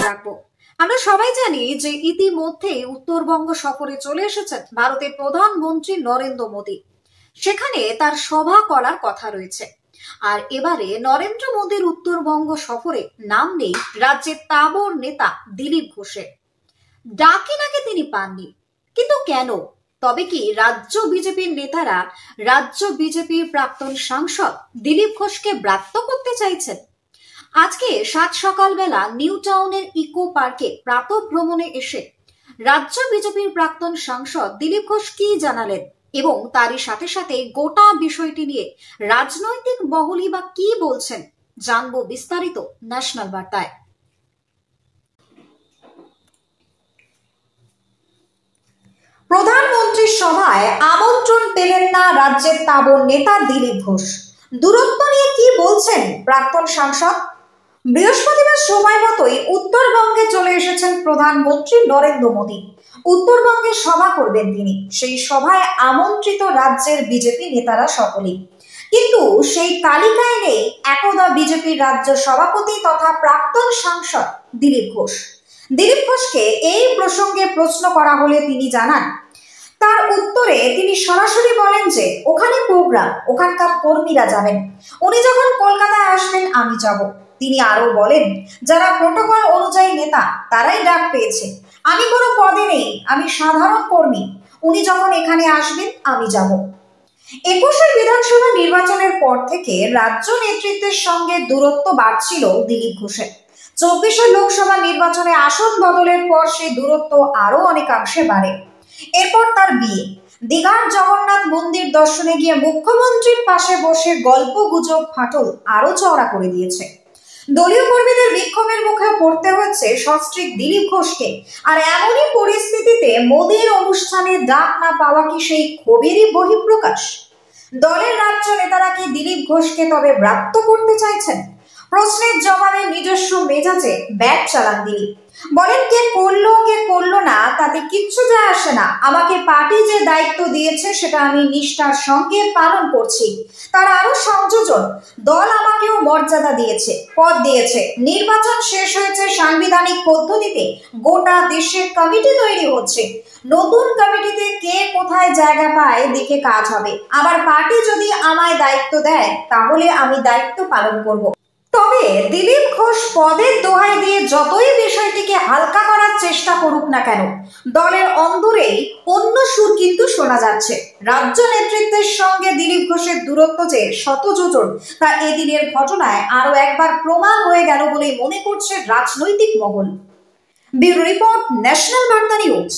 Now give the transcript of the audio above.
রাখবো। আমরা সবাই জানি যে ইতিমধ্যে উত্তরবঙ্গ সফরে চলে এসেছেন ভারতের প্রধানমন্ত্রী নরেন্দ্র মোদী। সেখানে তার সভা করার কথা রয়েছে। আর এবারে নরেন্দ্র মোদীর উত্তরবঙ্গ সফরে নাম নেই রাজ্যের তাবড় নেতা দিলীপ ঘোষের। ডাকে নাকি তিনি পাননি, কিন্তু কেন? তবে কি রাজ্য বিজেপির নেতারা রাজ্য বিজেপির প্রাক্তন সাংসদ দিলীপ ঘোষকে ব্রাত্য করতে চাইছেন? আজকে সাত সকালবেলা নিউ টাউনের ইকো পার্কে প্রাতঃ ভ্রমণে এসে রাজ্য বিজেপির প্রাক্তন সাংসদ দিলীপ ঘোষ কি জানালেন এবং তারই সাথে সাথে গোটা বিষয়টি নিয়ে রাজনৈতিক মহলই বা কি বলছেন, জানবো বিস্তারিত ন্যাশনাল বার্তায়। প্রধানমন্ত্রীর সভায় আমন্ত্রণ পেলেন না রাজ্যের তাবড় নেতা দিলীপ ঘোষ। দূরত্ব নিয়ে কি বলছেন প্রাক্তন সাংসদ? বৃহস্পতিবার সময় মতোই উত্তরবঙ্গে চলে এসেছেন প্রধানমন্ত্রী নরেন্দ্র মোদী। উত্তরবঙ্গে সভা করবেন তিনি। সেই সভায় আমন্ত্রিত রাজ্যের বিজেপি নেতারা সকলেই, কিন্তু সেই তালিকায় নেই একদা বিজেপির রাজ্য সভাপতি তথা প্রাক্তন সাংসদ দিলীপ ঘোষ। দিলীপ ঘোষকে এই প্রসঙ্গে প্রশ্ন করা হলে তিনি জানান, তার উত্তরে তিনি সরাসরি বলেন যে ওখানে প্রোগ্রাম, ওখানকার কর্মীরা যাবেন, উনি যখন কলকাতায় আসবেন আমি যাব। তিনি আরো বলেন, যারা প্রোটোকল অনুযায়ী নেতা তারাই ডাক পেয়েছে, আমি কোনো পদে নেই, আমি সাধারণ কর্মী, উনি যখন এখানে আসবেন আমি যাব। 21 বিধানসভা নির্বাচনের পর থেকে রাজ্য নেতৃত্বের সঙ্গে দূরত্ব বাড়ছিল দিলীপ ঘোষের। 24 লোকসভা নির্বাচনে আসন বদলের পর সেই দূরত্ব আরো অনেকাংশে বাড়ে। এরপর তার বিয়ে। দীঘার জগন্নাথ মন্দির দর্শনে গিয়ে মুখ্যমন্ত্রীর পাশে বসে গল্প গুজব ফাটল আরো চওড়া করে দিয়েছে। দলীয় কর্মীদের বিক্ষোভের মুখে পড়তে হচ্ছে সস্ত্রীক দিলীপ ঘোষকে। আর এমনই পরিস্থিতিতে মোদীর অনুষ্ঠানে ডাক না পাওয়া কি সেই ক্ষোভেরই বহিঃপ্রকাশ? দলের রাজ্য নেতারা কি দিলীপ ঘোষকে তবে ব্রাত্য করতে চাইছেন? প্রশ্নের জবাবে নিজস্ব মেজাজে ব্যাট চালান দিলীপ। বলেন, কে করলো না তাতে কিচ্ছু যায় আসে না, আমাকে পার্টি যে দায়িত্ব দিয়েছে সেটা আমি নিষ্ঠার সঙ্গে পালন করছি। তার আরো সংযোজন, দল আমাকেও মর্যাদা দিয়েছে, পদ দিয়েছে, নির্বাচন শেষ হয়েছে সাংবিধানিক পদ্ধতিতে, গোটা দেশে কমিটি তৈরি হচ্ছে, নতুন কমিটিতে কে কোথায় জায়গা পায় দেখে কাজ হবে। আবার পার্টি যদি আমায় দায়িত্ব দেয় তাহলে আমি দায়িত্ব পালন করব। তবে দিলীপ ঘোষ পদের দোহাই দিয়ে যতই বিষয়টিকে হালকা করার চেষ্টা করুক না কেন, দলের অন্দরেই অন্য সুর কিন্তু শোনা যাচ্ছে। রাজ্য নেতৃত্বের সঙ্গে দিলীপ ঘোষের দূরত্ব যে শত যোজন, তা এদিনের ঘটনায় আরো একবার প্রমাণ হয়ে গেল বলেই মনে করছে রাজনৈতিক মহল। ব্যুরো রিপোর্ট, ন্যাশনাল বার্তা নিউজ।